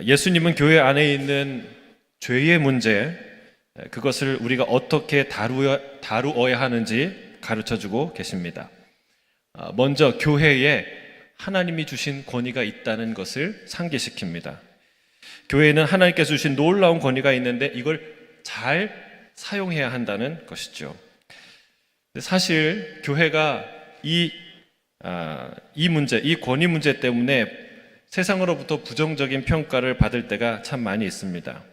예수님은 교회 안에 있는 죄의 문제, 그것을 우리가 어떻게 다루어야 하는지 가르쳐주고 계십니다. 먼저 교회에 하나님이 주신 권위가 있다는 것을 상기시킵니다. 교회에는 하나님께서 주신 놀라운 권위가 있는데 이걸 잘 사용해야 한다는 것이죠. 사실 교회가 이 문제, 이 권위 문제 때문에 세상으로부터 부정적인 평가를 받을 때가 참 많이 있습니다.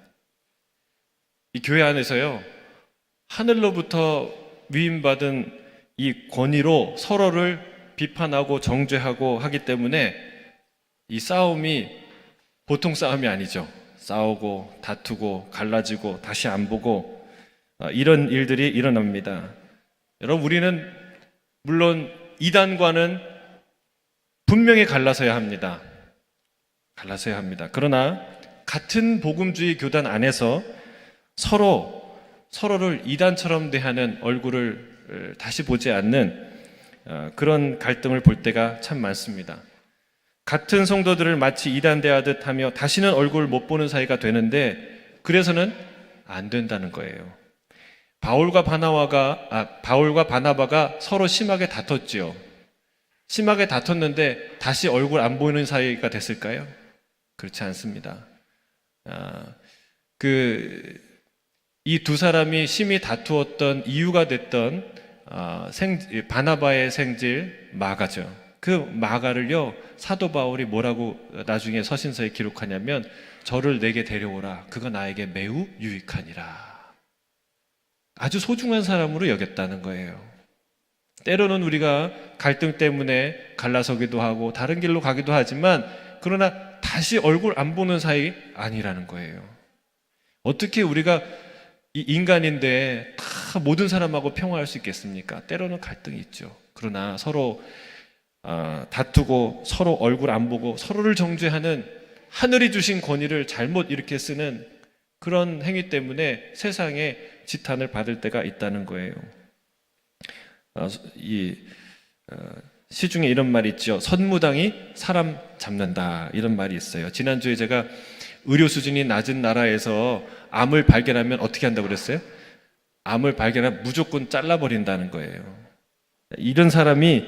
이 교회 안에서요, 하늘로부터 위임받은 이 권위로 서로를 비판하고 정죄하고 하기 때문에 이 싸움이 보통 싸움이 아니죠. 싸우고 다투고 갈라지고 다시 안 보고 이런 일들이 일어납니다. 여러분, 우리는 물론 이단과는 분명히 갈라서야 합니다. 갈라서야 합니다. 그러나 같은 복음주의 교단 안에서 서로를 이단처럼 대하는 얼굴을 다시 보지 않는 그런 갈등을 볼 때가 참 많습니다. 같은 성도들을 마치 이단 대하듯 하며 다시는 얼굴 못 보는 사이가 되는데 그래서는 안 된다는 거예요. 바울과 바나바가 서로 심하게 다퉜지요. 심하게 다퉜는데 다시 얼굴 안 보이는 사이가 됐을까요? 그렇지 않습니다. 이 두 사람이 심히 다투었던 이유가 됐던 바나바의 생질 마가죠. 그 마가를요, 사도 바울이 뭐라고 나중에 서신서에 기록하냐면 저를 내게 데려오라. 그가 나에게 매우 유익하니라. 아주 소중한 사람으로 여겼다는 거예요. 때로는 우리가 갈등 때문에 갈라서기도 하고 다른 길로 가기도 하지만 그러나 다시 얼굴 안 보는 사이 아니라는 거예요. 어떻게 우리가 인간인데 다 모든 사람하고 평화할 수 있겠습니까? 때로는 갈등이 있죠. 그러나 서로 다투고 서로 얼굴 안 보고 서로를 정죄하는 하늘이 주신 권위를 잘못 이렇게 쓰는 그런 행위 때문에 세상에 지탄을 받을 때가 있다는 거예요. 시중에 이런 말이 있죠. 선무당이 사람 잡는다, 이런 말이 있어요. 지난주에 제가 의료 수준이 낮은 나라에서 암을 발견하면 어떻게 한다고 그랬어요? 암을 발견하면 무조건 잘라버린다는 거예요. 이런 사람이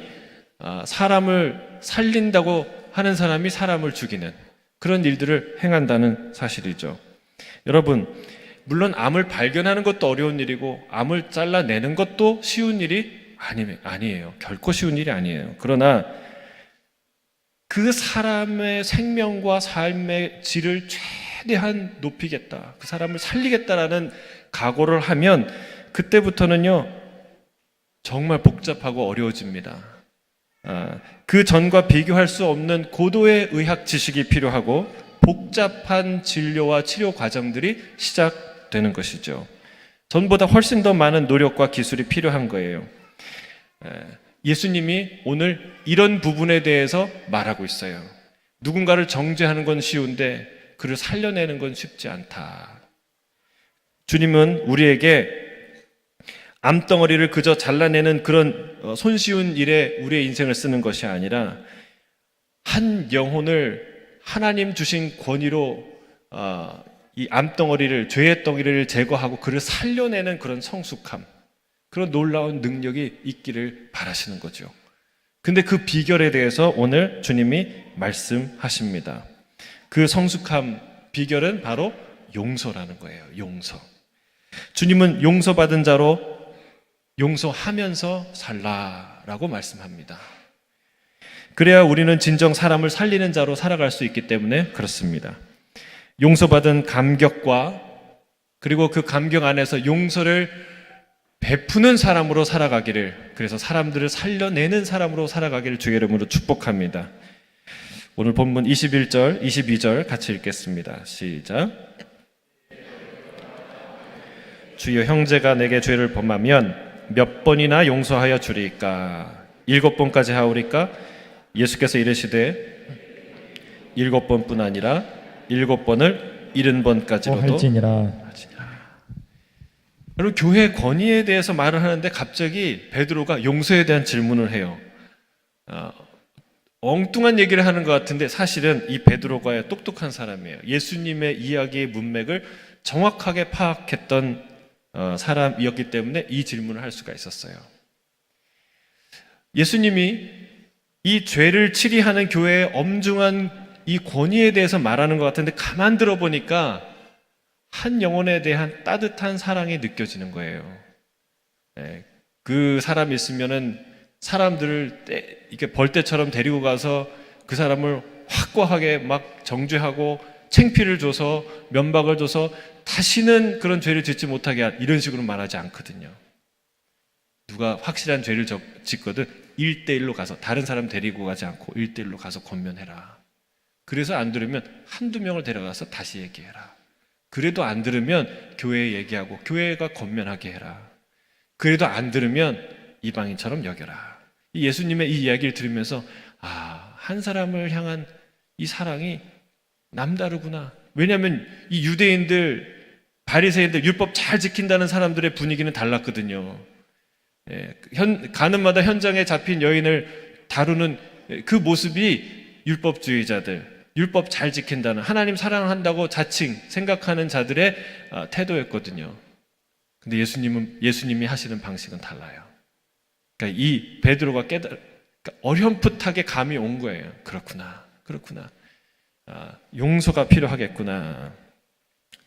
사람을 살린다고 하는 사람이 사람을 죽이는 그런 일들을 행한다는 사실이죠. 여러분, 물론 암을 발견하는 것도 어려운 일이고 암을 잘라내는 것도 쉬운 일이 아니에요. 결코 쉬운 일이 아니에요. 그러나 그 사람의 생명과 삶의 질을 최대한 높이겠다, 그 사람을 살리겠다라는 각오를 하면 그때부터는요 정말 복잡하고 어려워집니다. 그 전과 비교할 수 없는 고도의 의학 지식이 필요하고 복잡한 진료와 치료 과정들이 시작되는 것이죠. 전보다 훨씬 더 많은 노력과 기술이 필요한 거예요. 예수님이 오늘 이런 부분에 대해서 말하고 있어요. 누군가를 정죄하는 건 쉬운데 그를 살려내는 건 쉽지 않다. 주님은 우리에게 암덩어리를 그저 잘라내는 그런 손쉬운 일에 우리의 인생을 쓰는 것이 아니라 한 영혼을 하나님 주신 권위로 이 암덩어리를, 죄의 덩어리를 제거하고 그를 살려내는 그런 성숙함, 그런 놀라운 능력이 있기를 바라시는 거죠. 근데 그 비결에 대해서 오늘 주님이 말씀하십니다. 그 성숙함 비결은 바로 용서라는 거예요. 용서. 주님은 용서받은 자로 용서하면서 살라라고 말씀합니다. 그래야 우리는 진정 사람을 살리는 자로 살아갈 수 있기 때문에 그렇습니다. 용서받은 감격과 그리고 그 감격 안에서 용서를 베푸는 사람으로 살아가기를, 그래서 사람들을 살려내는 사람으로 살아가기를 주의 이름으로 축복합니다. 오늘 본문 21절, 22절 같이 읽겠습니다. 시작. 주여, 형제가 내게 죄를 범하면 몇 번이나 용서하여 주리까? 7번까지 하오리까? 예수께서 이르시되 7번뿐 아니라 7번을 70번까지로도 할지니라. 여러분, 교회 권위에 대해서 말을 하는데 갑자기 베드로가 용서에 대한 질문을 해요. 엉뚱한 얘기를 하는 것 같은데 사실은 이 베드로가 똑똑한 사람이에요. 예수님의 이야기의 문맥을 정확하게 파악했던 사람이었기 때문에 이 질문을 할 수가 있었어요. 예수님이 이 죄를 치리하는 교회의 엄중한 이 권위에 대해서 말하는 것 같은데 가만 들어보니까 한 영혼에 대한 따뜻한 사랑이 느껴지는 거예요. 그 사람이 있으면은 사람들을 이렇게 벌떼처럼 데리고 가서 그 사람을 확고하게 막 정죄하고 창피를 줘서 면박을 줘서 다시는 그런 죄를 짓지 못하게 한 이런 식으로 말하지 않거든요. 누가 확실한 죄를 짓거든 1대1로 가서 다른 사람 데리고 가지 않고 1대1로 가서 권면해라. 그래서 안 들으면 한두 명을 데려가서 다시 얘기해라. 그래도 안 들으면 교회에 얘기하고 교회가 권면하게 해라. 그래도 안 들으면 이방인처럼 여겨라. 예수님의 이 이야기를 들으면서 한 사람을 향한 이 사랑이 남다르구나. 왜냐하면 이 유대인들, 바리새인들 율법 잘 지킨다는 사람들의 분위기는 달랐거든요. 가는 마다 현장에 잡힌 여인을 다루는 그 모습이 율법주의자들, 율법 잘 지킨다는, 하나님 사랑한다고 자칭 생각하는 자들의 태도였거든요. 근데 예수님이 하시는 방식은 달라요. 그러니까 이 베드로가 그러니까 어렴풋하게 감이 온 거예요. 그렇구나. 용서가 필요하겠구나.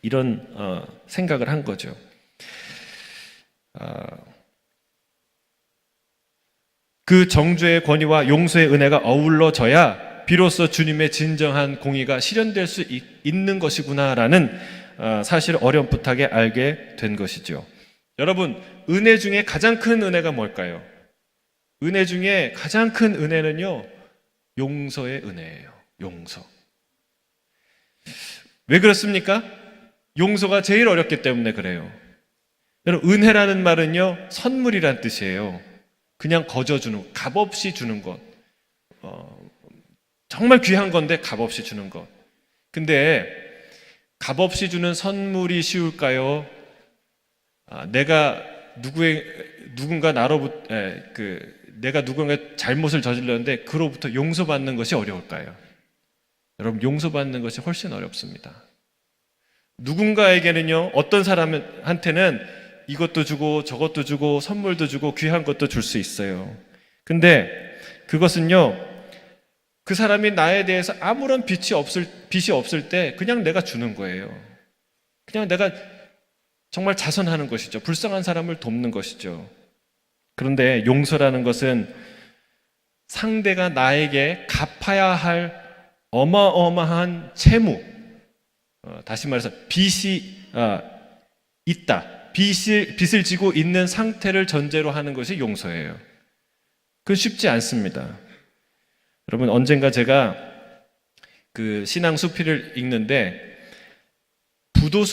이런 생각을 한 거죠. 그 정죄의 권위와 용서의 은혜가 어우러져야 비로소 주님의 진정한 공의가 실현될 수 있는 것이구나라는 사실을 어렴풋하게 알게 된 것이죠. 여러분, 은혜 중에 가장 큰 은혜가 뭘까요? 은혜 중에 가장 큰 은혜는요, 용서의 은혜예요. 용서. 왜 그렇습니까? 용서가 제일 어렵기 때문에 그래요. 여러분, 은혜라는 말은요, 선물이란 뜻이에요. 그냥 거저주는, 값없이 주는 것. 정말 귀한 건데 값없이 주는 것. 근데 값없이 주는 선물이 쉬울까요? 내가 누군가 내가 누군가 잘못을 저질렀는데 그로부터 용서받는 것이 어려울까요? 여러분, 용서받는 것이 훨씬 어렵습니다. 누군가에게는요, 어떤 사람한테는 이것도 주고 저것도 주고 선물도 주고 귀한 것도 줄 수 있어요. 근데 그것은요, 그 사람이 나에 대해서 아무런 빚이 없을 때 그냥 내가 주는 거예요. 그냥 내가 정말 자선하는 것이죠. 불쌍한 사람을 돕는 것이죠. 그런데 용서라는 것은 상대가 나에게 갚아야 할 어마어마한 채무, 다시 말해서 빚이 있다. 빚을 지고 있는 상태를 전제로 하는 것이 용서예요. 그건 쉽지 않습니다. 여러분, 언젠가 제가 그 신앙 수필을 읽는데 부도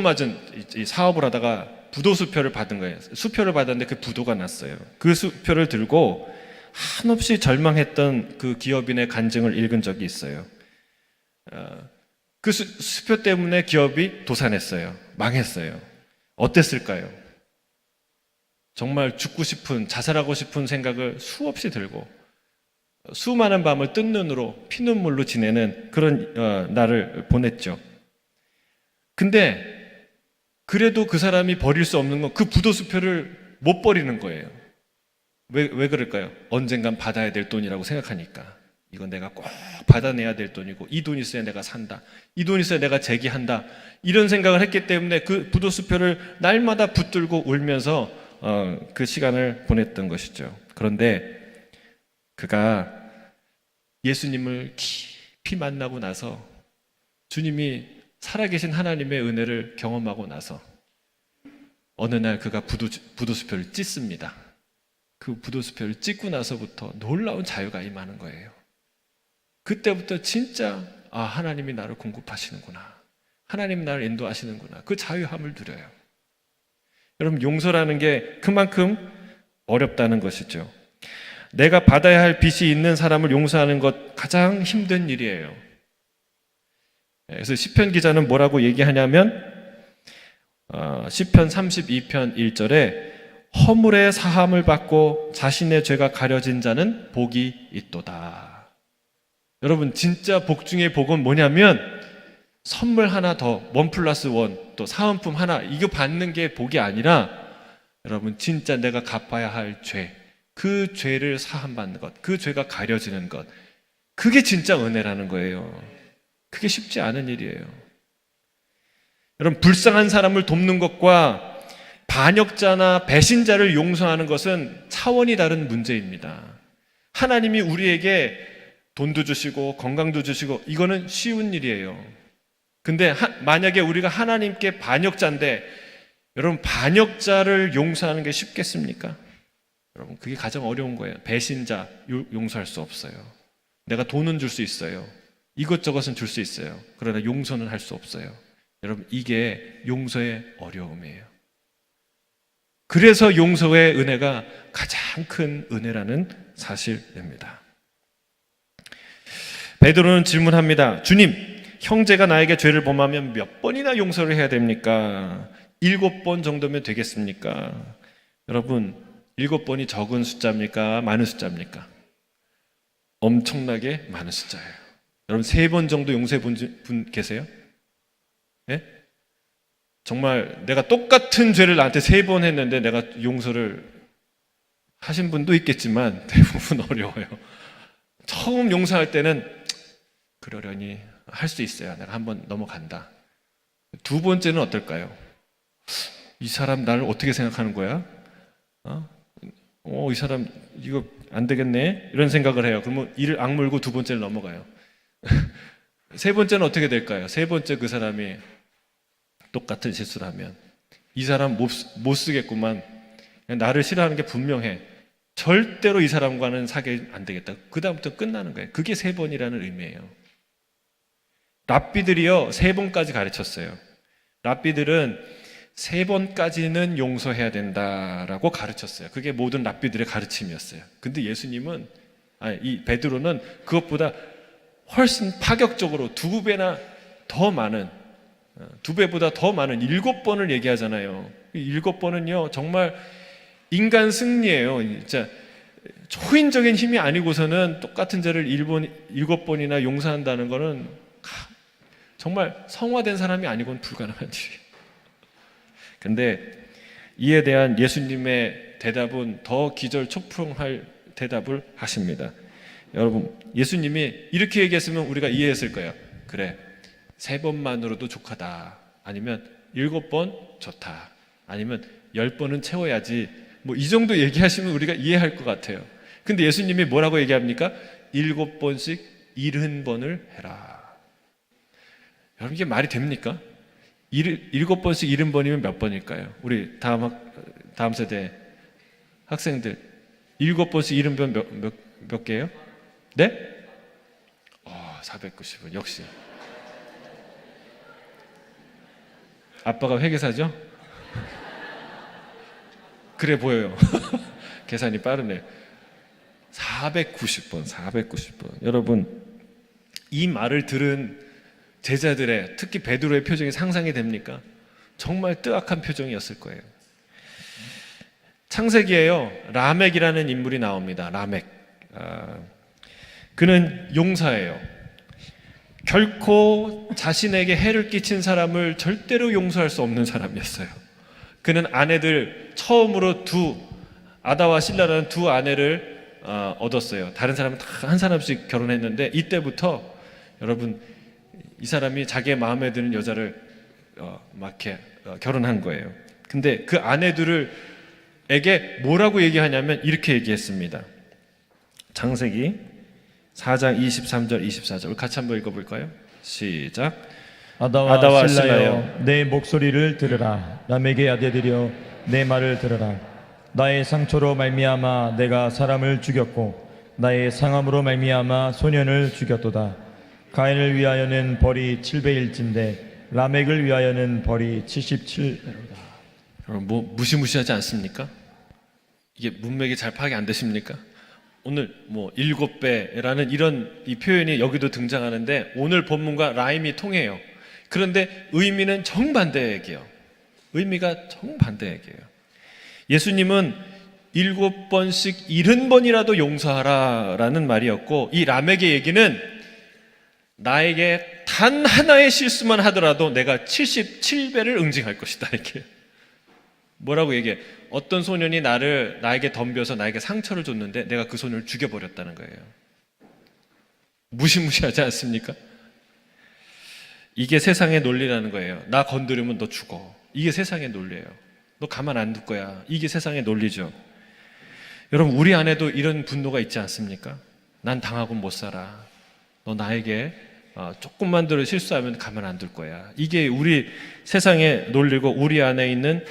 맞은 사업을 하다가 부도 수표를 받은 거예요. 수표를 받았는데 그 부도가 났어요. 그 수표를 들고 한없이 절망했던 그 기업인의 간증을 읽은 적이 있어요. 그 수표 때문에 기업이 도산했어요. 망했어요. 어땠을까요? 정말 죽고 싶은, 자살하고 싶은 생각을 수없이 들고 수많은 밤을 뜬 눈으로 피눈물로 지내는 그런 날을 보냈죠. 근데 그래도 그 사람이 버릴 수 없는 건 그 부도수표를 못 버리는 거예요. 왜 그럴까요? 언젠간 받아야 될 돈이라고 생각하니까. 이건 내가 꼭 받아내야 될 돈이고, 이 돈 있어야 내가 산다, 이 돈 있어야 내가 재기한다, 이런 생각을 했기 때문에 그 부도수표를 날마다 붙들고 울면서 그 시간을 보냈던 것이죠. 그런데 그가 예수님을 깊이 만나고 나서, 주님이 살아계신 하나님의 은혜를 경험하고 나서 어느 날 그가 부도수표를 찢습니다. 그 부도수표를 찢고 나서부터 놀라운 자유가 임하는 거예요. 그때부터 진짜 하나님이 나를 공급하시는구나, 하나님이 나를 인도하시는구나, 그 자유함을 누려요. 여러분, 용서라는 게 그만큼 어렵다는 것이죠. 내가 받아야 할 빚이 있는 사람을 용서하는 것 가장 힘든 일이에요. 그래서 시편 기자는 뭐라고 얘기하냐면 시편 32편 1절에 허물의 사함을 받고 자신의 죄가 가려진 자는 복이 있도다. 여러분, 진짜 복 중에 복은 뭐냐면 선물 하나 더, 1+1, 또 사은품 하나, 이거 받는 게 복이 아니라 여러분, 진짜 내가 갚아야 할 죄, 그 죄를 사함받는 것, 그 죄가 가려지는 것, 그게 진짜 은혜라는 거예요. 그게 쉽지 않은 일이에요. 여러분, 불쌍한 사람을 돕는 것과 반역자나 배신자를 용서하는 것은 차원이 다른 문제입니다. 하나님이 우리에게 돈도 주시고 건강도 주시고 이거는 쉬운 일이에요. 근데 만약에 우리가 하나님께 반역자인데 여러분, 반역자를 용서하는 게 쉽겠습니까? 여러분, 그게 가장 어려운 거예요. 배신자 용서할 수 없어요. 내가 돈은 줄 수 있어요. 이것저것은 줄 수 있어요. 그러나 용서는 할 수 없어요. 여러분, 이게 용서의 어려움이에요. 그래서 용서의 은혜가 가장 큰 은혜라는 사실입니다. 베드로는 질문합니다. 주님, 형제가 나에게 죄를 범하면 몇 번이나 용서를 해야 됩니까? 7번 정도면 되겠습니까? 여러분, 7번이 적은 숫자입니까? 많은 숫자입니까? 엄청나게 많은 숫자예요. 여러분, 3번 정도 용서해 본 분 계세요? 네? 정말 내가 똑같은 죄를 나한테 3번 했는데 내가 용서를 하신 분도 있겠지만 대부분 어려워요. 처음 용서할 때는 그러려니 할 수 있어요. 내가 한번 넘어간다. 2번째는 어떨까요? 이 사람 나를 어떻게 생각하는 거야? 이 사람 이거 안 되겠네? 이런 생각을 해요. 그러면 이를 악물고 2번째를 넘어가요. 3번째는 어떻게 될까요? 3번째 그 사람이 똑같은 실수를 하면 이 사람 못 쓰겠구만. 나를 싫어하는 게 분명해. 절대로 이 사람과는 사귀 안 되겠다. 그 다음부터 끝나는 거예요. 그게 3번이라는 의미예요. 랍비들이요 3번까지 가르쳤어요. 랍비들은 3번까지는 용서해야 된다라고 가르쳤어요. 그게 모든 랍비들의 가르침이었어요. 근데 예수님은 이 베드로는 그것보다 훨씬 파격적으로 2배나 더 많은 2배보다 더 많은 7번을 얘기하잖아요. 7번은요 정말 인간 승리예요. 진짜 초인적인 힘이 아니고서는 똑같은 죄를 7번이나 용서한다는 거는 정말 성화된 사람이 아니고는 불가능한 일이에요. 근데 이에 대한 예수님의 대답은 더 기절초풍할 대답을 하십니다. 여러분, 예수님이 이렇게 얘기했으면 우리가 이해했을 거예요. 그래, 3번만으로도 족하다. 아니면 7번 좋다. 아니면 10번은 채워야지. 뭐 이 정도 얘기하시면 우리가 이해할 것 같아요. 근데 예수님이 뭐라고 얘기합니까? 7번씩 70번을 해라. 여러분, 이게 말이 됩니까? 7번씩 70번이면 몇 번일까요? 우리 다음 세대 학생들 7번씩 70번 몇 개예요? 네? 490번. 역시 아빠가 회계사죠? 그래 보여요. 계산이 빠르네. 490번. 여러분, 이 말을 들은 제자들의, 특히 베드로의 표정이 상상이 됩니까? 정말 뜨악한 표정이었을 거예요. 창세기에요 라멕이라는 인물이 나옵니다. 라멕. 그는 용사예요. 결코 자신에게 해를 끼친 사람을 절대로 용서할 수 없는 사람이었어요. 그는 아내들 처음으로 아다와 실라라는 2 아내를 얻었어요. 다른 사람은 다 한 사람씩 결혼했는데 이때부터 여러분, 이 사람이 자기의 마음에 드는 여자를 결혼한 거예요. 근데 그 아내들에게 뭐라고 얘기하냐면 이렇게 얘기했습니다. 창세기 4장 23절 24절 우리 같이 한번 읽어볼까요? 시작. 아다와 실라여 내 목소리를 들으라. 라멕의 아들들이여 내 말을 들으라. 나의 상처로 말미암아 내가 사람을 죽였고 나의 상함으로 말미암아 소년을 죽였도다. 가인을 위하여는 벌이 7배일진데 라멕을 위하여는 벌이 77배로다. 여러분, 무시무시하지 않습니까? 이게 문맥이 잘 파악이 안 되십니까? 오늘 7배라는 이런 이 표현이 여기도 등장하는데 오늘 본문과 라임이 통해요. 그런데 의미는 정반대 얘기예요. 의미가 정반대 얘기예요. 예수님은 7번씩 70번이라도 용서하라라는 말이었고, 이 라멕의 얘기는 나에게 단 하나의 실수만 하더라도 내가 77배를 응징할 것이다, 이렇게. 뭐라고 얘기해? 어떤 소년이 나에게 덤벼서 나에게 상처를 줬는데 내가 그 소년을 죽여버렸다는 거예요. 무시무시하지 않습니까? 이게 세상의 논리라는 거예요. 나 건드리면 너 죽어. 이게 세상의 논리예요. 너 가만 안 둘 거야. 이게 세상의 논리죠. 여러분, 우리 안에도 이런 분노가 있지 않습니까? 난 당하고는 못 살아. 너 나에게 조금만 더 실수하면 가만 안 둘 거야. 이게 우리 세상의 논리고 우리 안에 있는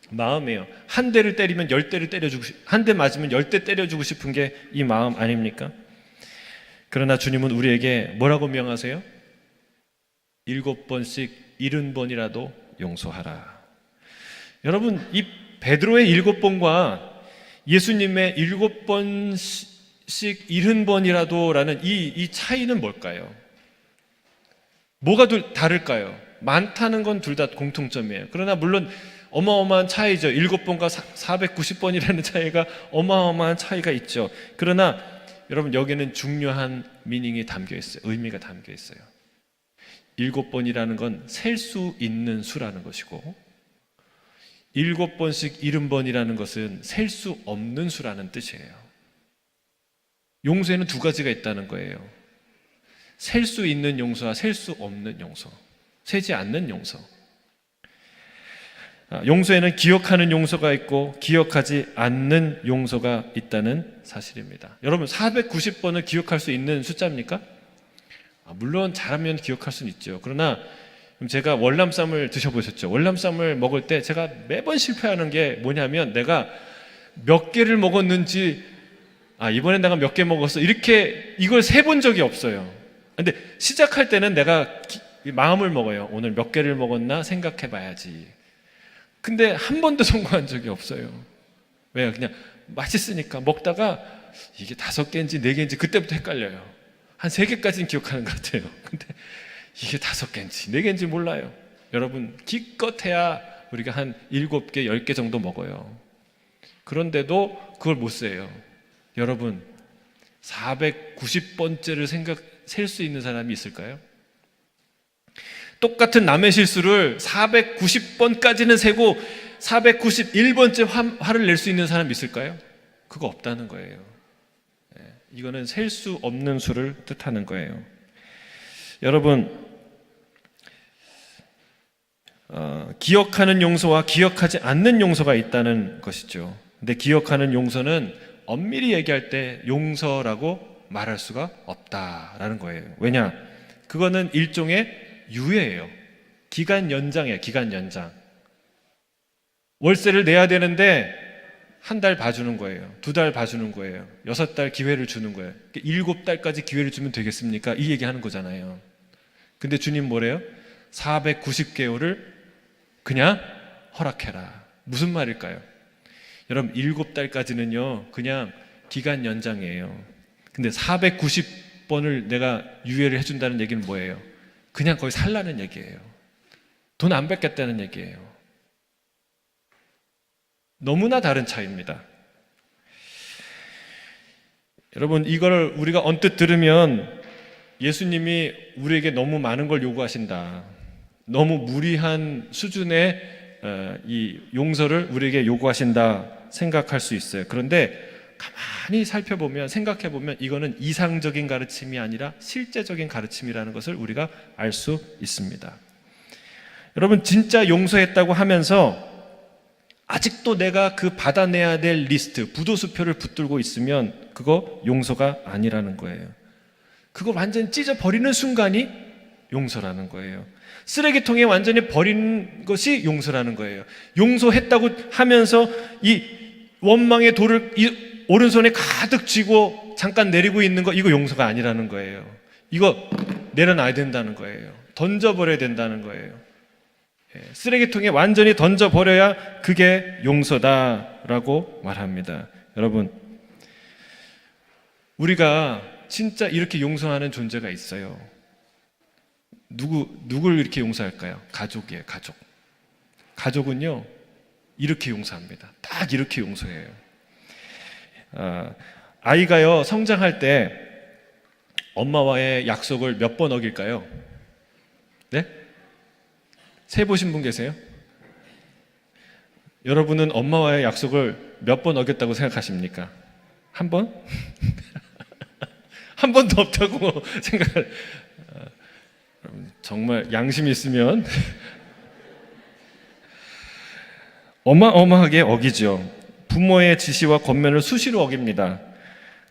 마음이에요. 한 대를 때리면 10대를 때려주고 한 대 맞으면 10대 때려주고 싶은 게 이 마음 아닙니까? 그러나 주님은 우리에게 뭐라고 명하세요? 7번씩 70번이라도 용서하라. 여러분, 이 베드로의 7번과 예수님의 7번씩 70번이라도 라는 이 차이는 뭘까요? 뭐가 다를까요? 많다는 건 둘 다 공통점이에요. 그러나 물론 어마어마한 차이죠. 7번과 490번이라는 차이가 어마어마한 차이가 있죠. 그러나 여러분, 여기는 중요한 미닝이 담겨 있어요. 의미가 담겨 있어요. 7번이라는 건 셀 수 있는 수라는 것이고, 7번씩 70번이라는 것은 셀 수 없는 수라는 뜻이에요. 용서에는 두 가지가 있다는 거예요. 셀 수 있는 용서와 셀 수 없는 용서, 세지 않는 용서. 용서에는 기억하는 용서가 있고 기억하지 않는 용서가 있다는 사실입니다. 여러분, 490번을 기억할 수 있는 숫자입니까? 물론 잘하면 기억할 수는 있죠. 그러나 제가 월남쌈을 드셔보셨죠? 월남쌈을 먹을 때 제가 매번 실패하는 게 뭐냐면, 내가 몇 개를 먹었는지, 이번엔 내가 몇 개 먹었어, 이렇게 이걸 세본 적이 없어요. 근데 시작할 때는 내가 마음을 먹어요. 오늘 몇 개를 먹었나 생각해 봐야지. 근데 한 번도 성공한 적이 없어요. 왜요? 그냥 맛있으니까 먹다가 이게 5개인지 4개인지 그때부터 헷갈려요. 한 3개까지는 기억하는 것 같아요. 근데 이게 5개인지 4개인지 몰라요. 여러분, 기껏해야 우리가 한 7개, 10개 정도 먹어요. 그런데도 그걸 못 세요. 여러분, 490번째를 셀 수 있는 사람이 있을까요? 똑같은 남의 실수를 490번까지는 세고 491번째 화를 낼 수 있는 사람이 있을까요? 그거 없다는 거예요. 이거는 셀 수 없는 수를 뜻하는 거예요. 여러분, 기억하는 용서와 기억하지 않는 용서가 있다는 것이죠. 근데 기억하는 용서는 엄밀히 얘기할 때 용서라고 말할 수가 없다라는 거예요. 왜냐? 그거는 일종의 유예예요. 기간 연장이에요. 기간 연장. 월세를 내야 되는데 1달 봐주는 거예요. 2달 봐주는 거예요. 6달 기회를 주는 거예요. 7달까지 기회를 주면 되겠습니까? 이 얘기하는 거잖아요. 근데 주님 뭐래요? 490개월을 그냥 허락해라. 무슨 말일까요? 여러분, 7달까지는요 그냥 기간 연장이에요. 근데 490번을 내가 유예를 해준다는 얘기는 뭐예요? 그냥 거기 살라는 얘기예요. 돈 안 뺏겠다는 얘기예요. 너무나 다른 차이입니다. 여러분, 이걸 우리가 언뜻 들으면 예수님이 우리에게 너무 많은 걸 요구하신다, 너무 무리한 수준의 이 용서를 우리에게 요구하신다 생각할 수 있어요. 그런데 가만히 살펴보면, 생각해보면 이거는 이상적인 가르침이 아니라 실제적인 가르침이라는 것을 우리가 알 수 있습니다. 여러분, 진짜 용서했다고 하면서 아직도 내가 그 받아내야 될 리스트, 부도수표를 붙들고 있으면 그거 용서가 아니라는 거예요. 그걸 완전히 찢어버리는 순간이 용서라는 거예요. 쓰레기통에 완전히 버리는 것이 용서라는 거예요. 용서했다고 하면서 이 원망의 돌을 이 오른손에 가득 쥐고 잠깐 내리고 있는 거, 이거 용서가 아니라는 거예요. 이거 내려놔야 된다는 거예요. 던져버려야 된다는 거예요. 쓰레기통에 완전히 던져버려야 그게 용서다라고 말합니다. 여러분, 우리가 진짜 이렇게 용서하는 존재가 있어요. 누굴 이렇게 용서할까요? 가족이에요. 가족은요, 이렇게 용서합니다. 딱 이렇게 용서해요. 아이가요, 성장할 때 엄마와의 약속을 몇 번 어길까요? 네? 세보신 분 계세요? 여러분은 엄마와의 약속을 몇 번 어겼다고 생각하십니까? 한 번? 한 번도 없다고 생각을. 정말 양심이 있으면 어마어마하게 어기죠. 부모의 지시와 권면을 수시로 어깁니다.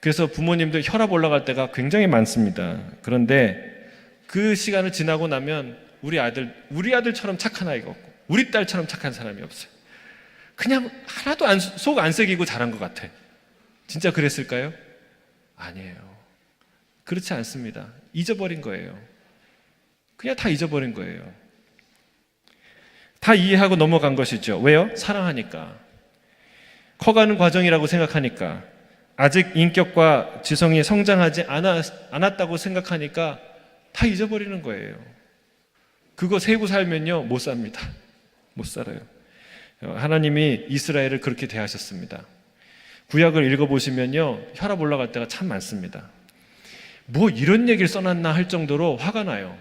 그래서 부모님들 혈압 올라갈 때가 굉장히 많습니다. 그런데 그 시간을 지나고 나면 우리 아들처럼 착한 아이가 없고 우리 딸처럼 착한 사람이 없어요. 그냥 하나도 속 안 새기고 자란 것 같아. 진짜 그랬을까요? 아니에요. 그렇지 않습니다. 잊어버린 거예요. 그냥 다 잊어버린 거예요. 다 이해하고 넘어간 것이죠. 왜요? 사랑하니까. 커가는 과정이라고 생각하니까. 아직 인격과 지성이 성장하지 않았다고 생각하니까 다 잊어버리는 거예요. 그거 세고 살면요, 못 삽니다. 못 살아요. 하나님이 이스라엘을 그렇게 대하셨습니다. 구약을 읽어보시면요, 혈압 올라갈 때가 참 많습니다. 뭐 이런 얘기를 써놨나 할 정도로 화가 나요.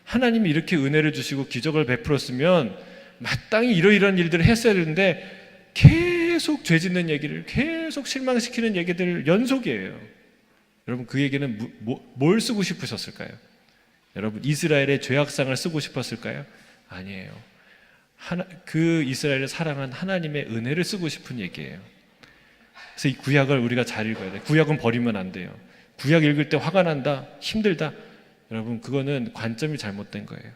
하나님이 이렇게 은혜를 주시고 기적을 베풀었으면 마땅히 이러이러한 일들을 했어야 되는데 계속 죄 짓는 얘기를, 계속 실망시키는 얘기들 연속이에요. 여러분, 그 얘기는 뭘 쓰고 싶으셨을까요? 여러분, 이스라엘의 죄악상을 쓰고 싶었을까요? 아니에요. 그 이스라엘을 사랑한 하나님의 은혜를 쓰고 싶은 얘기예요. 그래서 이 구약을 우리가 잘 읽어야 돼요. 구약은 버리면 안 돼요. 구약 읽을 때 화가 난다, 힘들다, 여러분, 그거는 관점이 잘못된 거예요.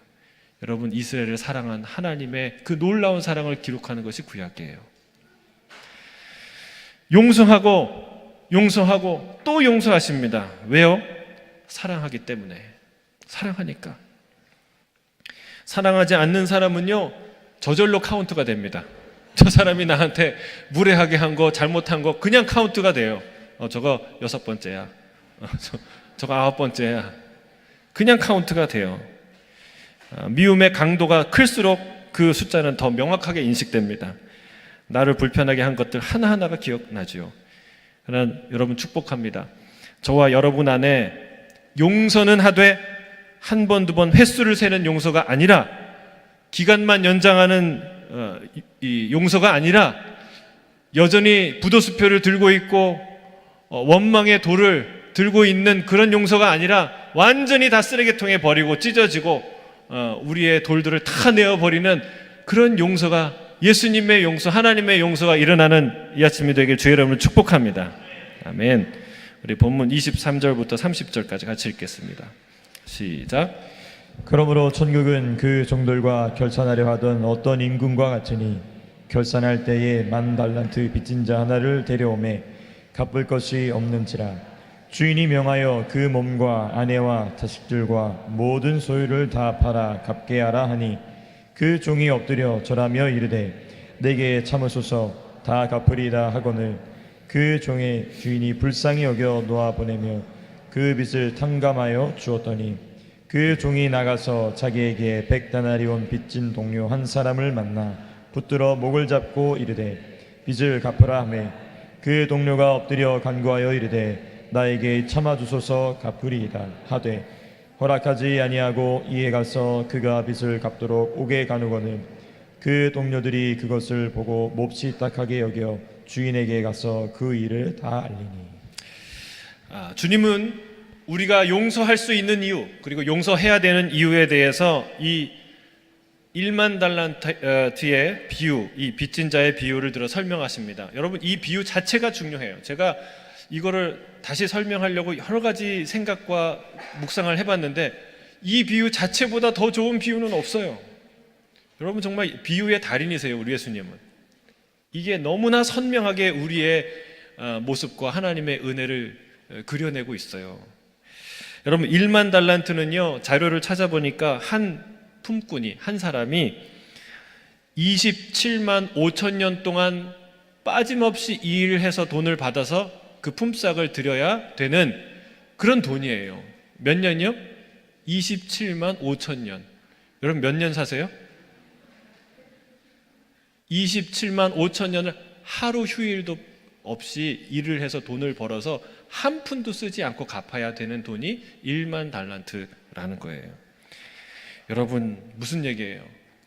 여러분, 이스라엘을 사랑한 하나님의 그 놀라운 사랑을 기록하는 것이 구약이에요. 용서하고 또 용서하십니다. 왜요? 사랑하기 때문에. 사랑하니까. 사랑하지 않는 사람은요, 저절로 카운트가 됩니다. 저 사람이 나한테 무례하게 한 거, 잘못한 거 그냥 카운트가 돼요. 저거 6번째야. 저거 9번째야. 그냥 카운트가 돼요. 미움의 강도가 클수록 그 숫자는 더 명확하게 인식됩니다. 나를 불편하게 한 것들 하나하나가 기억나죠. 그러나 여러분, 축복합니다. 저와 여러분 안에 용서는 하되 한 번, 두 번 횟수를 세는 용서가 아니라, 기간만 연장하는 이 용서가 아니라, 여전히 부도수표를 들고 있고 원망의 돌을 들고 있는 그런 용서가 아니라, 완전히 다 쓰레기통에 버리고 찢어지고 우리의 돌들을 다 내어버리는 그런 용서가, 예수님의 용서, 하나님의 용서가 일어나는 이 아침이 되길 주의 이름으로 축복합니다. 아멘. 우리 본문 23절부터 30절까지 같이 읽겠습니다. 시작. 그러므로 천국은 그 종들과 결산하려 하던 어떤 임금과 같으니, 결산할 때에 10,000달란트 빚진 자 하나를 데려오매 갚을 것이 없는지라. 주인이 명하여 그 몸과 아내와 자식들과 모든 소유를 다 팔아 갚게 하라 하니, 그 종이 엎드려 절하며 이르되 내게 참으소서, 다 갚으리다 하거늘 그 종의 주인이 불쌍히 여겨 놓아 보내며 그 빚을 탕감하여 주었더니, 그 종이 나가서 자기에게 100데나리온 빚진 동료 한 사람을 만나 붙들어 목을 잡고 이르되 빚을 갚으라 하매, 그 동료가 엎드려 간구하여 이르되 나에게 참아주소서, 갚으리이다 하되 허락하지 아니하고 이에 가서 그가 빚을 갚도록 옥에 가누거늘 그 동료들이 그것을 보고 몹시 딱하게 여겨 주인에게 가서 그 일을 다 알리니. 주님은 우리가 용서할 수 있는 이유, 그리고 용서해야 되는 이유에 대해서 이 10,000달란트의 비유, 이 빚진 자의 비유를 들어 설명하십니다. 여러분, 이 비유 자체가 중요해요. 제가 이거를 다시 설명하려고 여러 가지 생각과 묵상을 해봤는데, 이 비유 자체보다 더 좋은 비유는 없어요. 여러분, 정말 비유의 달인이세요, 우리 예수님은. 이게 너무나 선명하게 우리의 모습과 하나님의 은혜를 그려내고 있어요. 여러분, 10,000달란트는요, 자료를 찾아보니까 한 품꾼이, 한 사람이 27만 5천 년 동안 빠짐없이 이 일을 해서 돈을 받아서 그 품삯을 드려야 되는 그런 돈이에요. 몇 년이요? 27만 5천 년. 여러분, 몇 년 사세요? 27만 5천 년을 하루 휴일도 없이 일을 해서 돈을 벌어서 한 푼도 쓰지 않고 갚아야 되는 돈이 1만 달란트라는 거예요. 여러분, 무슨 얘기예요?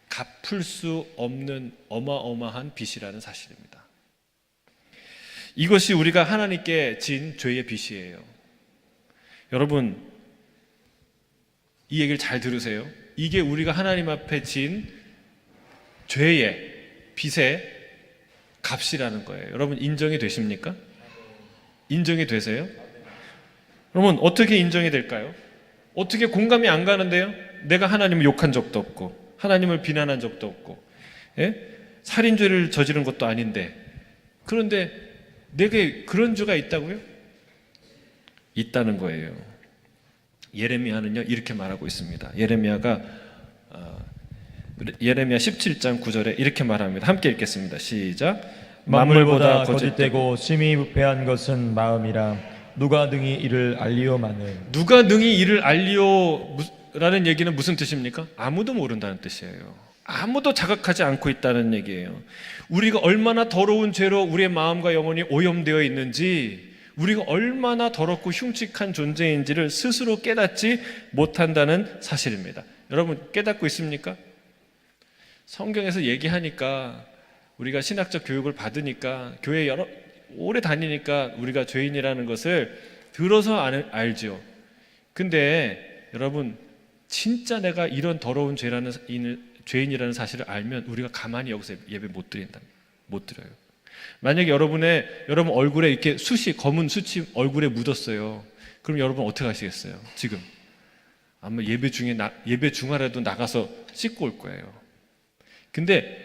갚을 수 없는 어마어마한 빚이라는 사실입니다. 이것이 우리가 하나님께 진 죄의 빚이에요. 여러분, 이 얘기를 잘 들으세요. 이게 우리가 하나님 앞에 진 죄의 빚의 값이라는 거예요. 여러분, 인정이 되십니까? 인정이 되세요? 여러분, 어떻게 인정이 될까요? 어떻게 공감이 안 가는데요? 내가 하나님을 욕한 적도 없고 하나님을 비난한 적도 없고, 살인죄를 저지른 것도 아닌데, 그런데 내게 그런 죄가 있다고요? 있다는 거예요. 예레미야는요 이렇게 말하고 있습니다. 예레미야 17장 9절에 이렇게 말합니다. 함께 읽겠습니다. 시작. 만물보다 거짓되고 심히 부패한 것은 마음이라 누가 능히 이를 알리오마는. 누가 능히 이를 알리오라는 얘기는 무슨 뜻입니까? 아무도 모른다는 뜻이에요. 아무도 자각하지 않고 있다는 얘기예요. 우리가 얼마나 더러운 죄로 우리의 마음과 영혼이 오염되어 있는지, 우리가 얼마나 더럽고 흉측한 존재인지를 스스로 깨닫지 못한다는 사실입니다. 여러분, 깨닫고 있습니까? 성경에서 얘기하니까, 우리가 신학적 교육을 받으니까, 교회 오래 다니니까 우리가 죄인이라는 것을 들어서 알죠. 근데 여러분, 진짜 내가 이런 더러운 죄인이라는 사실을 알면 우리가 가만히 여기서 예배 못 드려요. 만약에 여러분 얼굴에 이렇게 검은 숯이 얼굴에 묻었어요. 그럼 여러분 어떻게 하시겠어요? 지금 아마 예배 중하라도 나가서 씻고 올 거예요. 근데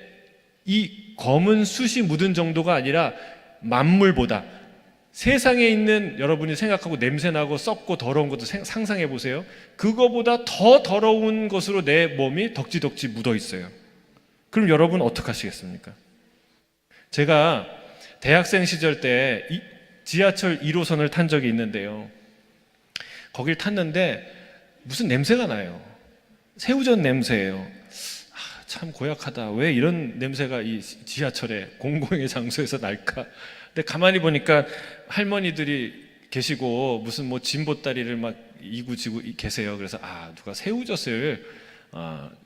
이 검은 숯이 묻은 정도가 아니라 만물보다, 세상에 있는 여러분이 생각하고 냄새나고 썩고 더러운 것도 상상해 보세요. 그거보다 더 더러운 것으로 내 몸이 덕지덕지 묻어 있어요. 그럼 여러분 어떻게 하시겠습니까? 제가 대학생 시절 때 지하철 1호선을 탄 적이 있는데요, 거길 탔는데 무슨 냄새가 나요. 새우젓 냄새예요. 참 고약하다. 왜 이런 냄새가 이 지하철에 공공의 장소에서 날까? 근데 가만히 보니까 할머니들이 계시고 무슨 뭐 진보다리를 막 이고지고 계세요. 그래서 누가 새우젓을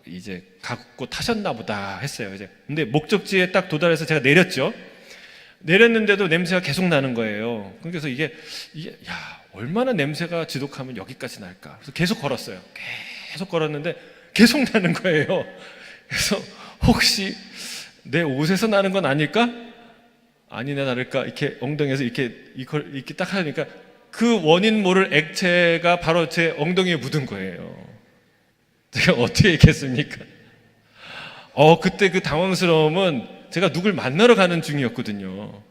이제 갖고 타셨나 보다 했어요. 이제 근데 목적지에 딱 도달해서 제가 내렸죠. 내렸는데도 냄새가 계속 나는 거예요. 그래서 이게 얼마나 냄새가 지독하면 여기까지 날까? 그래서 계속 걸었어요. 계속 걸었는데 계속 나는 거예요. 그래서 혹시 내 옷에서 나는 건 아닐까? 아니나 다를까 이렇게 엉덩이에서 이렇게 딱 하니까 그 원인 모를 액체가 바로 제 엉덩이에 묻은 거예요. 제가 어떻게 했겠습니까? 그때 그 당황스러움은 제가 누굴 만나러 가는 중이었거든요.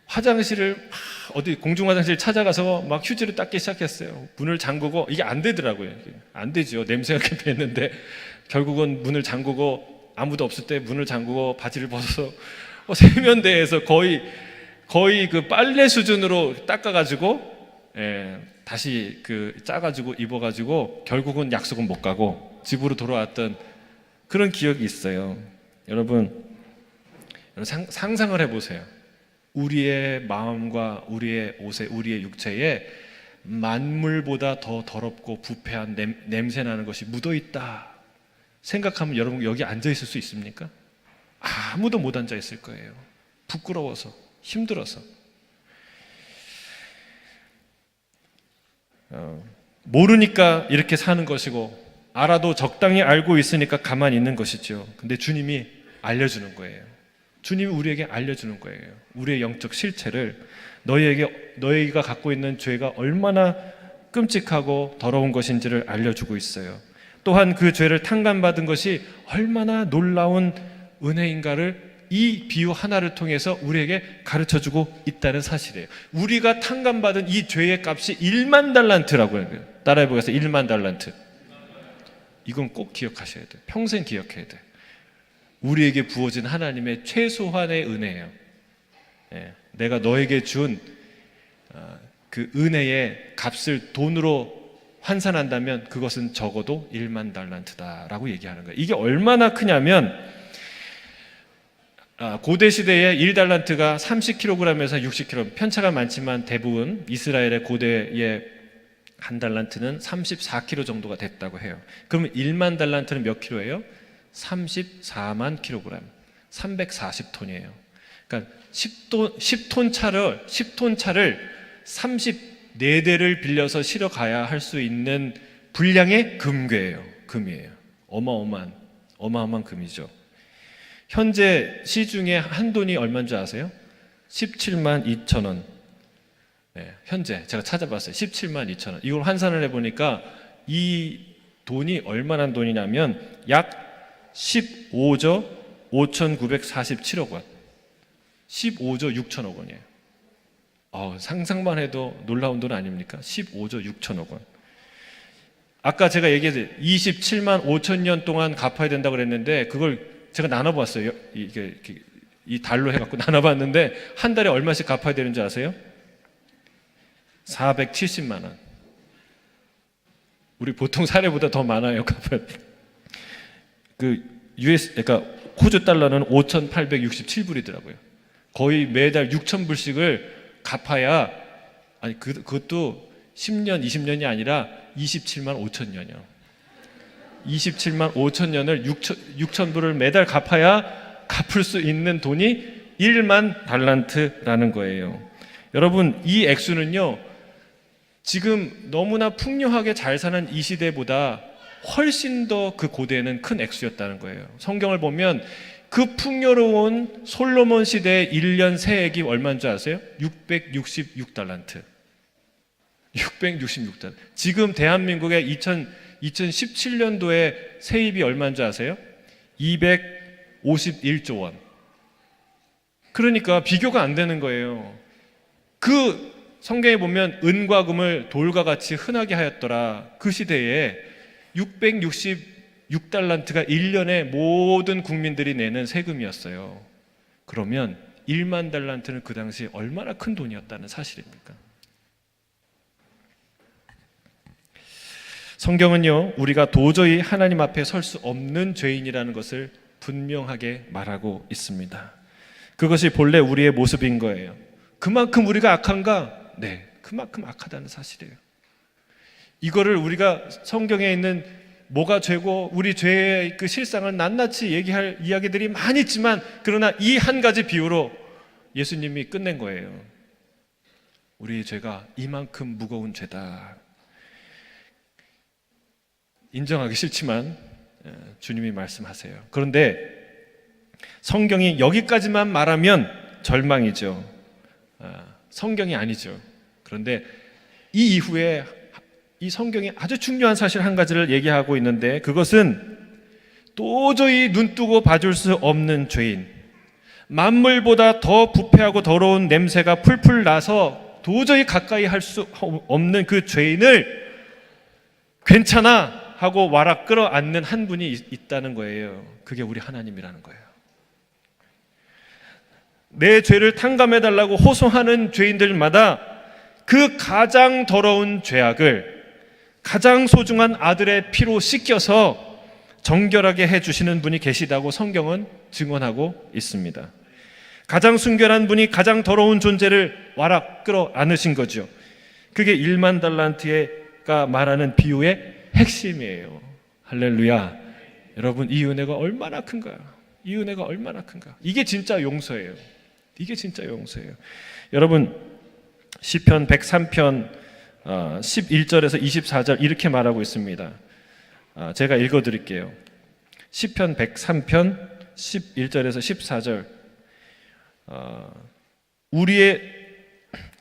화장실을 어디 공중 화장실 찾아가서 막 휴지로 닦기 시작했어요. 문을 잠그고, 이게 안 되더라고요. 안 되죠. 냄새가 이렇게 배는데 결국은 문을 잠그고, 아무도 없을 때 문을 잠그고 바지를 벗어서 세면대에서 거의 그 빨래 수준으로 닦아가지고, 다시 짜가지고 입어가지고 결국은 약속은 못 가고 집으로 돌아왔던 그런 기억이 있어요. 여러분 상상을 해보세요. 우리의 마음과 우리의 옷에, 우리의 육체에 만물보다 더 더럽고 부패한 냄새나는 것이 묻어있다 생각하면 여러분 여기 앉아있을 수 있습니까? 아무도 못 앉아있을 거예요. 부끄러워서, 힘들어서. 모르니까 이렇게 사는 것이고, 알아도 적당히 알고 있으니까 가만히 있는 것이죠. 근데 주님이 알려주는 거예요. 주님이 우리에게 알려주는 거예요. 우리의 영적 실체를, 너희가 갖고 있는 죄가 얼마나 끔찍하고 더러운 것인지를 알려주고 있어요. 또한 그 죄를 탕감받은 것이 얼마나 놀라운 은혜인가를 이 비유 하나를 통해서 우리에게 가르쳐주고 있다는 사실이에요. 우리가 탕감받은 이 죄의 값이 1만 달란트라고 해요. 따라해보겠습니다. 1만 달란트. 이건 꼭 기억하셔야 돼요. 평생 기억해야 돼요. 우리에게 부어진 하나님의 최소한의 은혜예요. 내가 너에게 준 그 은혜의 값을 돈으로 환산한다면 그것은 적어도 1만 달란트다라고 얘기하는 거예요. 이게 얼마나 크냐면 고대 시대에 1달란트가 30kg에서 60kg, 편차가 많지만 대부분 이스라엘의 고대의 한 달란트는 34kg 정도가 됐다고 해요. 그러면 1만 달란트는 몇 킬로예요? 34만 킬로그램, 340톤이에요. 그러니까 10톤 차를 34대를 빌려서 실어 가야 할 수 있는 분량의 금이에요. 어마어마한 금이죠. 현재 시중에 한 돈이 얼마인 줄 아세요? 17만 2천 원. 네, 현재 제가 찾아봤어요. 17만 2천 원. 이걸 환산을 해보니까 이 돈이 얼마나 돈이냐면 약 15조 5,947억 원. 15조 6천억 원이에요. 상상만 해도 놀라운 돈 아닙니까? 15조 6천억 원. 아까 제가 얘기했어요. 27만 5천 년 동안 갚아야 된다고 그랬는데 그걸 제가 나눠봤어요. 이 달로 해갖고 나눠봤는데 한 달에 얼마씩 갚아야 되는 줄 아세요? 470만 원. 우리 보통 사례보다 더 많아요. 갚아야 돼. 그러니까 호주 달러는 5,867불이더라고요. 거의 매달 6,000불씩을 갚아야, 그것도 10년, 20년이 아니라 27만 5천 년이요. 27만 5천 년을 6,000불을 매달 갚아야 갚을 수 있는 돈이 1만 달란트라는 거예요. 여러분, 이 액수는요, 지금 너무나 풍요하게 잘 사는 이 시대보다 훨씬 더 그 고대에는 큰 액수였다는 거예요. 성경을 보면 그 풍요로운 솔로몬 시대의 1년 세액이 얼마인 줄 아세요? 666달란트. 666달란트. 지금 대한민국의 2017년도에 세입이 얼마인 줄 아세요? 251조 원. 그러니까 비교가 안 되는 거예요. 그 성경에 보면 은과 금을 돌과 같이 흔하게 하였더라. 그 시대에 666달란트가 1년에 모든 국민들이 내는 세금이었어요. 그러면 1만 달란트는 그 당시 얼마나 큰 돈이었다는 사실입니까? 성경은요, 우리가 도저히 하나님 앞에 설 수 없는 죄인이라는 것을 분명하게 말하고 있습니다. 그것이 본래 우리의 모습인 거예요. 그만큼 우리가 악한가? 네, 그만큼 악하다는 사실이에요. 이거를 우리가 성경에 있는 뭐가 죄고 우리 죄의 그 실상을 낱낱이 얘기할 이야기들이 많이 있지만, 그러나 이 한 가지 비유로 예수님이 끝낸 거예요. 우리의 죄가 이만큼 무거운 죄다. 인정하기 싫지만 주님이 말씀하세요. 그런데 성경이 여기까지만 말하면 절망이죠. 성경이 아니죠. 그런데 이 이후에 이 성경이 아주 중요한 사실 한 가지를 얘기하고 있는데, 그것은 도저히 눈뜨고 봐줄 수 없는 죄인, 만물보다 더 부패하고 더러운 냄새가 풀풀 나서 도저히 가까이 할 수 없는 그 죄인을 괜찮아 하고 와라 끌어안는 한 분이 있다는 거예요. 그게 우리 하나님이라는 거예요. 내 죄를 탕감해달라고 호소하는 죄인들마다 그 가장 더러운 죄악을 가장 소중한 아들의 피로 씻겨서 정결하게 해주시는 분이 계시다고 성경은 증언하고 있습니다. 가장 순결한 분이 가장 더러운 존재를 와라 끌어안으신 거죠. 그게 1만 달란트가 말하는 비유의 핵심이에요. 할렐루야. 여러분, 이 은혜가 얼마나 큰가요? 이 은혜가 얼마나 큰가? 이게 진짜 용서예요. 이게 진짜 용서예요. 여러분, 시편 103편 11절에서 24절 이렇게 말하고 있습니다. 제가 읽어드릴게요. 시편 103편 11절에서 14절.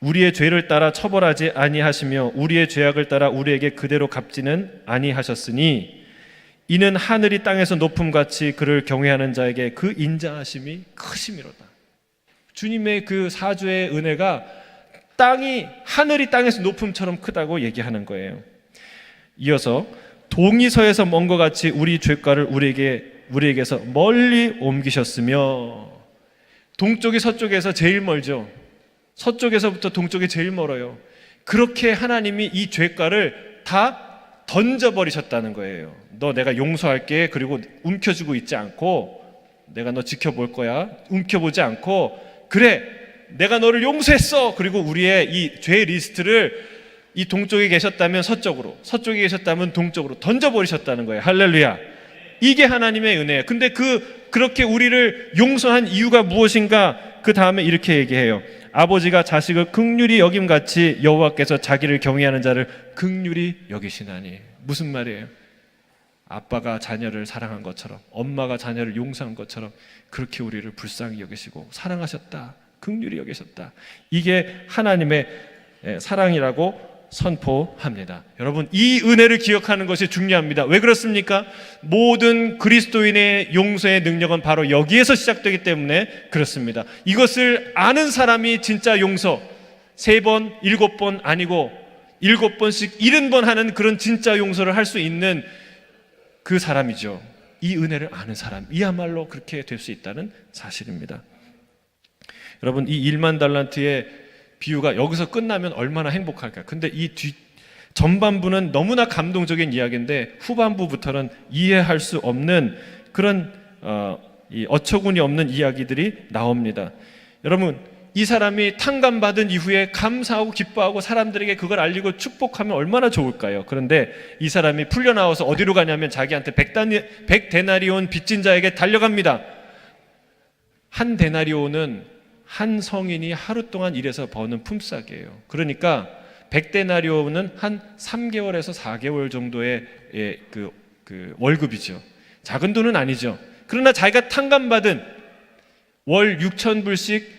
우리의 죄를 따라 처벌하지 아니하시며 우리의 죄악을 따라 우리에게 그대로 갚지는 아니하셨으니 이는 하늘이 땅에서 높음같이 그를 경외하는 자에게 그 인자하심이 크심이로다. 주님의 그 사주의 은혜가 하늘이 땅에서 높음처럼 크다고 얘기하는 거예요. 이어서 동이 서에서 먼 것 같이 우리 죄가를 우리에게서 멀리 옮기셨으며, 동쪽이 서쪽에서 제일 멀죠. 서쪽에서부터 동쪽이 제일 멀어요. 그렇게 하나님이 이 죄가를 다 던져버리셨다는 거예요. 너 내가 용서할게. 그리고 움켜쥐고 있지 않고 내가 너 지켜볼 거야. 움켜보지 않고 그래 내가 너를 용서했어. 그리고 우리의 이 죄 리스트를 이 동쪽에 계셨다면 서쪽으로, 서쪽에 계셨다면 동쪽으로 던져버리셨다는 거예요. 할렐루야. 이게 하나님의 은혜예요. 근데 그렇게 우리를 용서한 이유가 무엇인가? 그 다음에 이렇게 얘기해요. 아버지가 자식을 긍휼히 여김같이 여호와께서 자기를 경외하는 자를 긍휼히 여기시나니. 무슨 말이에요? 아빠가 자녀를 사랑한 것처럼, 엄마가 자녀를 용서한 것처럼 그렇게 우리를 불쌍히 여기시고 사랑하셨다, 긍휼히 여기셨다. 이게 하나님의 사랑이라고 선포합니다. 여러분, 이 은혜를 기억하는 것이 중요합니다. 왜 그렇습니까? 모든 그리스도인의 용서의 능력은 바로 여기에서 시작되기 때문에 그렇습니다. 이것을 아는 사람이 진짜 용서 3번, 7번 아니고 7번씩 70번 하는 그런 진짜 용서를 할 수 있는 그 사람이죠. 이 은혜를 아는 사람, 이야말로 그렇게 될 수 있다는 사실입니다. 여러분, 이 1만 달란트의 비유가 여기서 끝나면 얼마나 행복할까요? 근데 이 전반부는 너무나 감동적인 이야기인데 후반부부터는 이해할 수 없는 그런 이 어처구니 없는 이야기들이 나옵니다. 여러분, 이 사람이 탕감받은 이후에 감사하고 기뻐하고 사람들에게 그걸 알리고 축복하면 얼마나 좋을까요? 그런데 이 사람이 풀려나와서 어디로 가냐면 자기한테 100데나리온 빚진 자에게 달려갑니다. 한 데나리온은 한 성인이 하루 동안 일해서 버는 품삯이에요. 그러니까 100데나리온은 한 3개월에서 4개월 정도의 그 월급이죠. 작은 돈은 아니죠. 그러나 자기가 탕감받은 월 6,000불씩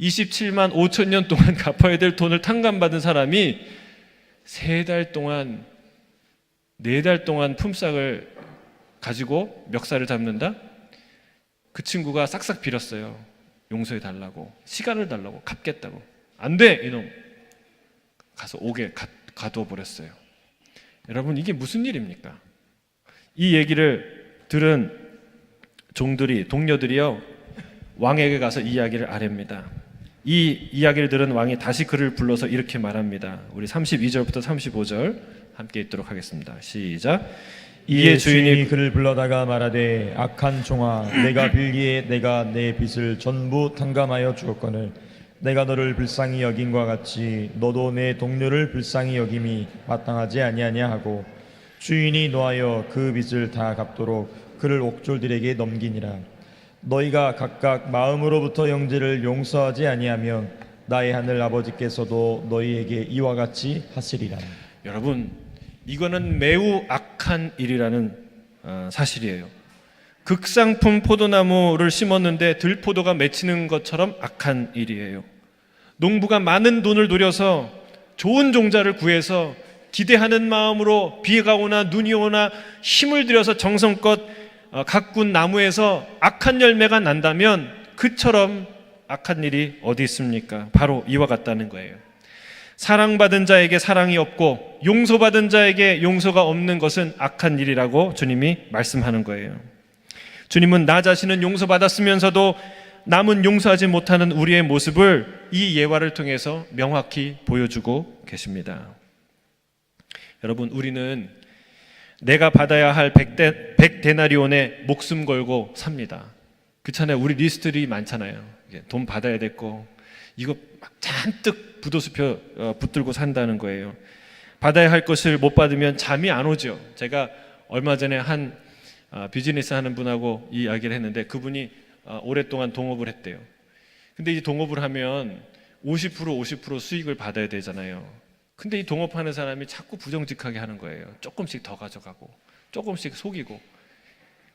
27만 5천 년 동안 갚아야 될 돈을 탕감받은 사람이 3달 동안 4달 동안 품삯을 가지고 멱살을 잡는다? 그 친구가 싹싹 빌었어요. 용서해 달라고, 시간을 달라고, 갚겠다고. 안 돼 이놈. 가서 옥에 가두어 버렸어요. 여러분, 이게 무슨 일입니까? 이 얘기를 들은 종들이, 동료들이요, 왕에게 가서 이 이야기를 아뢰입니다. 이 이야기를 들은 왕이 다시 그를 불러서 이렇게 말합니다. 우리 32절부터 35절 함께 읽도록 하겠습니다. 시작. 이에 주인이 그를 불러다가 말하되 악한 종아, 내가 빌기에 내가 내 빚을 전부 탕감하여 주었거늘 내가 너를 불쌍히 여김과 같이 너도 내 동료를 불쌍히 여김이 마땅하지 아니하냐 하고 주인이 노하여 그 빚을 다 갚도록 그를 옥졸들에게 넘기니라. 너희가 각각 마음으로부터 형제를 용서하지 아니하면 나의 하늘 아버지께서도 너희에게 이와 같이 하시리라. 여러분, 이거는 매우 악한 일이라는 사실이에요. 극상품 포도나무를 심었는데 들포도가 맺히는 것처럼 악한 일이에요. 농부가 많은 돈을 들여서 좋은 종자를 구해서 기대하는 마음으로 비가 오나 눈이 오나 힘을 들여서 정성껏 가꾼 나무에서 악한 열매가 난다면 그처럼 악한 일이 어디 있습니까? 바로 이와 같다는 거예요. 사랑받은 자에게 사랑이 없고 용서받은 자에게 용서가 없는 것은 악한 일이라고 주님이 말씀하는 거예요. 주님은 나 자신은 용서받았으면서도 남은 용서하지 못하는 우리의 모습을 이 예화를 통해서 명확히 보여주고 계십니다. 여러분, 우리는 내가 받아야 할 100데나리온에 목숨 걸고 삽니다. 그렇잖아요. 우리 리스트들이 많잖아요. 돈 받아야 될 거, 이거 막 잔뜩 붙들고 산다는 거예요. 받아야 할 것을 못 받으면 잠이 안 오죠. 제가 얼마 전에 한 비즈니스 하는 분하고 이 이야기를 했는데 그분이 오랫동안 동업을 했대요. 근데 이 동업을 하면 50% 수익을 받아야 되잖아요. 근데 이 동업하는 사람이 자꾸 부정직하게 하는 거예요. 조금씩 더 가져가고 조금씩 속이고.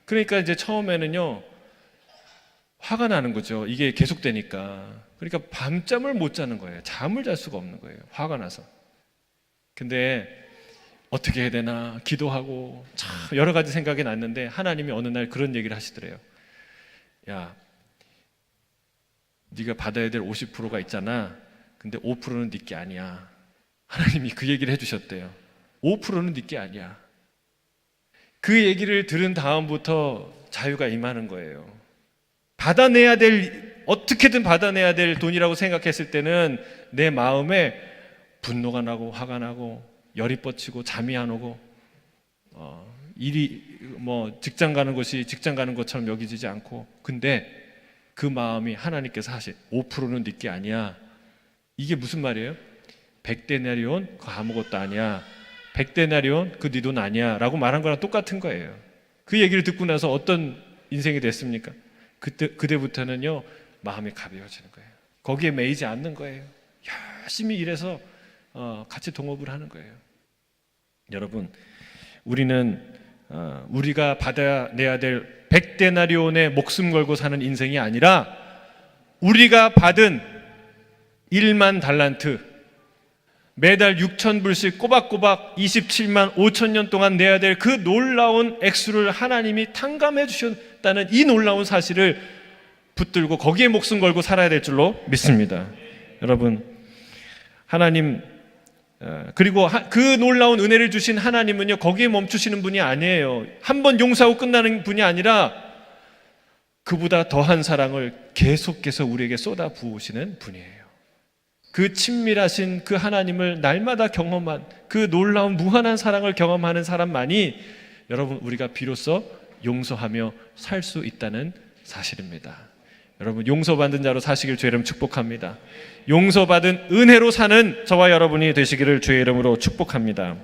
그러니까 이제 처음에는요, 화가 나는 거죠. 이게 계속되니까. 그러니까 밤잠을 못 자는 거예요. 잠을 잘 수가 없는 거예요. 화가 나서. 근데 어떻게 해야 되나 기도하고 참 여러 가지 생각이 났는데 하나님이 어느 날 그런 얘기를 하시더래요. 야, 네가 받아야 될 50%가 있잖아. 근데 5%는 네 게 아니야. 하나님이 그 얘기를 해주셨대요. 5%는 네 게 아니야. 그 얘기를 들은 다음부터 자유가 임하는 거예요. 받아내야 될, 어떻게든 받아내야 될 돈이라고 생각했을 때는 내 마음에 분노가 나고 화가 나고 열이 뻗치고 잠이 안 오고 일이 뭐 직장 가는 것이 직장 가는 것처럼 여기지지 않고, 근데 그 마음이 하나님께서 하신 5%는 네게 아니야. 이게 무슨 말이에요? 100데나리온 그거 아무것도 아니야. 100데나리온 그 네 돈 아니야 라고 말한 거랑 똑같은 거예요. 그 얘기를 듣고 나서 어떤 인생이 됐습니까? 그때부터는요, 마음이 가벼워지는 거예요. 거기에 매이지 않는 거예요. 열심히 일해서 같이 동업을 하는 거예요. 여러분, 우리는 우리가 받아내야 될 100데나리온에 목숨 걸고 사는 인생이 아니라, 우리가 받은 1만 달란트, 매달 6,000불씩 꼬박꼬박 27만 5천 년 동안 내야 될 그 놀라운 액수를 하나님이 탕감해 주셨다는 이 놀라운 사실을 붙들고 거기에 목숨 걸고 살아야 될 줄로 믿습니다. 여러분, 하나님, 그리고 그 놀라운 은혜를 주신 하나님은요, 거기에 멈추시는 분이 아니에요. 한번 용서하고 끝나는 분이 아니라 그보다 더한 사랑을 계속해서 우리에게 쏟아 부으시는 분이에요. 그 친밀하신 그 하나님을 날마다 경험한, 그 놀라운 무한한 사랑을 경험하는 사람만이 여러분, 우리가 비로소 용서하며 살 수 있다는 사실입니다. 여러분, 용서받은 자로 사시길 주의 이름 축복합니다. 용서받은 은혜로 사는 저와 여러분이 되시기를 주의 이름으로 축복합니다.